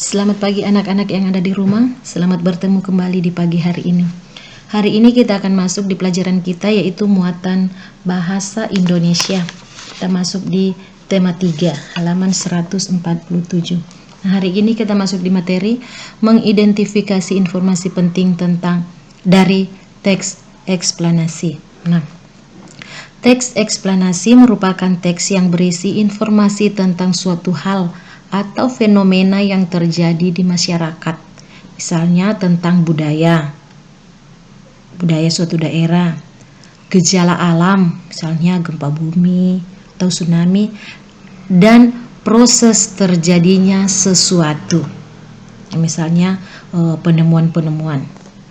Selamat pagi anak-anak yang ada di rumah. Selamat bertemu kembali di pagi hari ini. Hari ini kita akan masuk di pelajaran kita yaitu muatan bahasa Indonesia. Kita masuk di tema 3, halaman 147. Nah, hari ini kita masuk di materi mengidentifikasi informasi penting tentang dari teks eksplanasi. Nah, teks eksplanasi merupakan teks yang berisi informasi tentang suatu hal atau fenomena yang terjadi di masyarakat. Misalnya tentang budaya suatu daerah, gejala alam, misalnya gempa bumi atau tsunami, dan proses terjadinya sesuatu, misalnya penemuan-penemuan.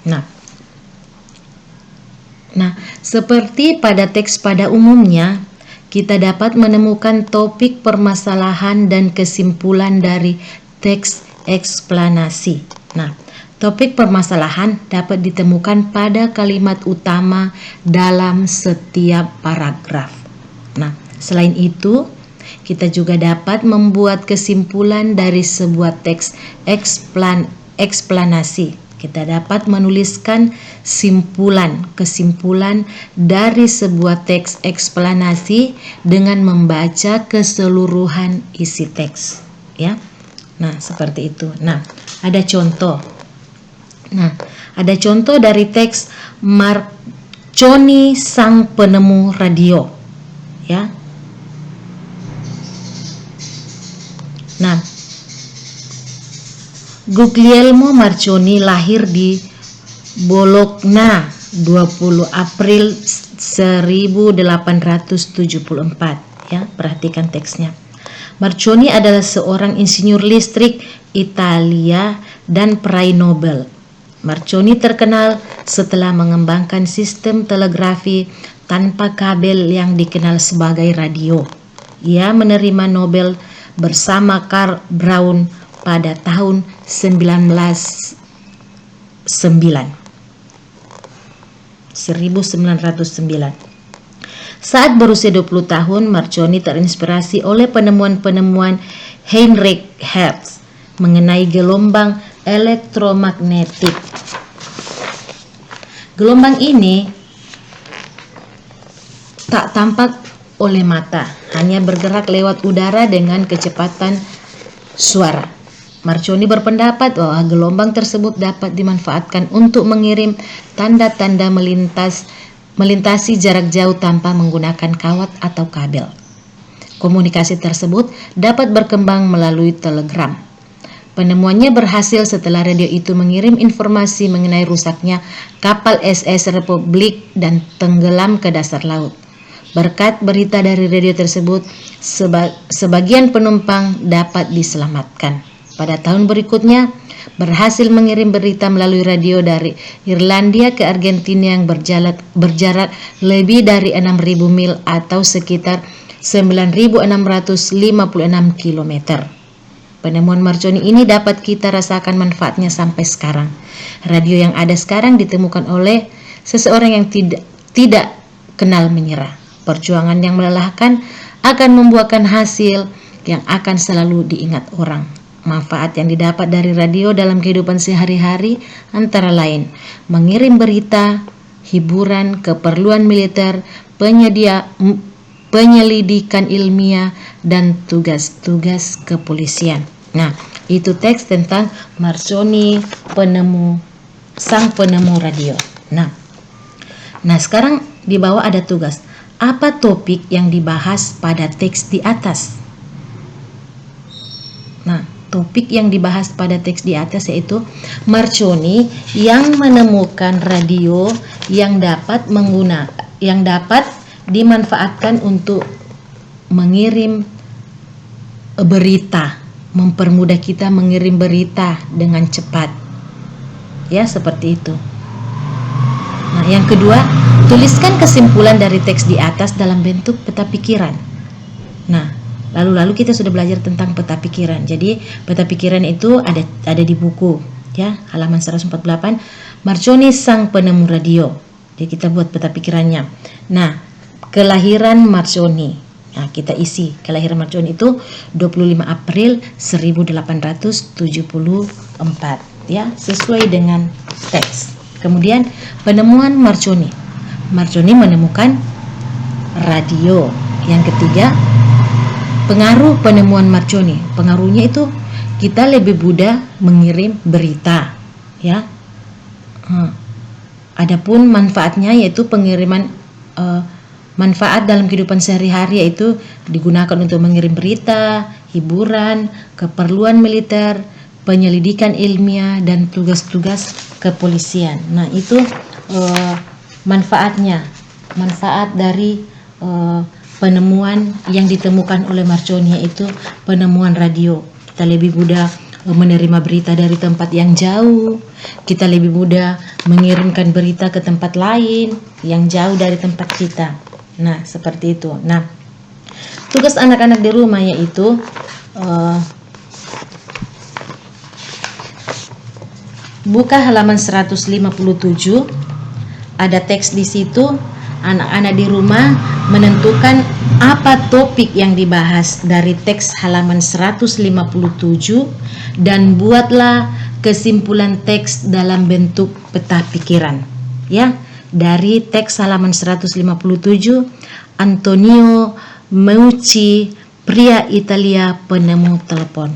Nah, seperti pada teks pada umumnya, kita dapat menemukan topik permasalahan dan kesimpulan dari teks eksplanasi. Nah, topik permasalahan dapat ditemukan pada kalimat utama dalam setiap paragraf. Nah, selain itu, kita juga dapat membuat kesimpulan dari sebuah teks eksplanasi. Kita dapat menuliskan kesimpulan dari sebuah teks eksplanasi dengan membaca keseluruhan isi teks, ya. Nah, seperti itu. Nah, ada contoh. Nah, ada contoh dari teks Marconi sang penemu radio, ya. Nah, Guglielmo Marconi lahir di Bologna 20 April 1874, ya. Perhatikan teksnya. Marconi adalah seorang insinyur listrik Italia dan peraih Nobel. Marconi terkenal setelah mengembangkan sistem telegrafi tanpa kabel yang dikenal sebagai radio. Ia menerima Nobel bersama Karl Braun pada tahun 1909. Saat berusia 20 tahun, Marconi terinspirasi oleh penemuan-penemuan Heinrich Hertz mengenai gelombang elektromagnetik. Gelombang ini tak tampak oleh mata, hanya bergerak lewat udara dengan kecepatan suara. Marconi berpendapat bahwa gelombang tersebut dapat dimanfaatkan untuk mengirim tanda-tanda melintasi jarak jauh tanpa menggunakan kawat atau kabel. Komunikasi tersebut dapat berkembang melalui telegram. Penemuannya berhasil setelah radio itu mengirim informasi mengenai rusaknya kapal SS Republik dan tenggelam ke dasar laut. Berkat berita dari radio tersebut, sebagian penumpang dapat diselamatkan. Pada tahun berikutnya, berhasil mengirim berita melalui radio dari Irlandia ke Argentina yang berjarak lebih dari 6.000 mil atau sekitar 9.656 km. Penemuan Marconi ini dapat kita rasakan manfaatnya sampai sekarang. Radio yang ada sekarang ditemukan oleh seseorang yang tidak kenal menyerah. Perjuangan yang melelahkan akan membuahkan hasil yang akan selalu diingat orang. Manfaat yang didapat dari radio dalam kehidupan sehari-hari antara lain mengirim berita, hiburan, keperluan militer, penyelidikan ilmiah, dan tugas-tugas kepolisian. Nah, itu teks tentang Marconi sang penemu radio. Nah, sekarang di bawah ada tugas. Apa topik yang dibahas pada teks di atas? Nah, topik yang dibahas pada teks di atas yaitu Marconi yang menemukan radio yang dapat dimanfaatkan untuk mengirim berita, mempermudah kita mengirim berita dengan cepat. Ya, seperti itu. Nah, yang kedua, tuliskan kesimpulan dari teks di atas dalam bentuk peta pikiran. Nah, lalu kita sudah belajar tentang peta pikiran. Jadi, peta pikiran itu ada di buku, ya, halaman 148, Marconi sang penemu radio. Jadi kita buat peta pikirannya. Nah, kelahiran Marconi. Nah, kita isi kelahiran Marconi itu 25 April 1874 ya, sesuai dengan teks. Kemudian penemuan Marconi. Marconi menemukan radio. Yang ketiga, pengaruh penemuan Marconi. Pengaruhnya itu kita lebih mudah mengirim berita ya. Adapun manfaatnya yaitu pengiriman manfaat dalam kehidupan sehari-hari, yaitu digunakan untuk mengirim berita, hiburan, keperluan militer, penyelidikan ilmiah, dan tugas-tugas kepolisian. Nah, itu manfaatnya, manfaat dari penemuan yang ditemukan oleh Marconi, yaitu penemuan radio. Kita lebih mudah menerima berita dari tempat yang jauh, kita lebih mudah mengirimkan berita ke tempat lain yang jauh dari tempat kita. Nah, seperti itu. Nah, tugas anak-anak di rumah yaitu buka halaman 157, ada teks di situ. Anak-anak di rumah menentukan apa topik yang dibahas dari teks halaman 157 dan buatlah kesimpulan teks dalam bentuk peta pikiran. Ya, dari teks halaman 157, Antonio Meucci, pria Italia penemu telepon.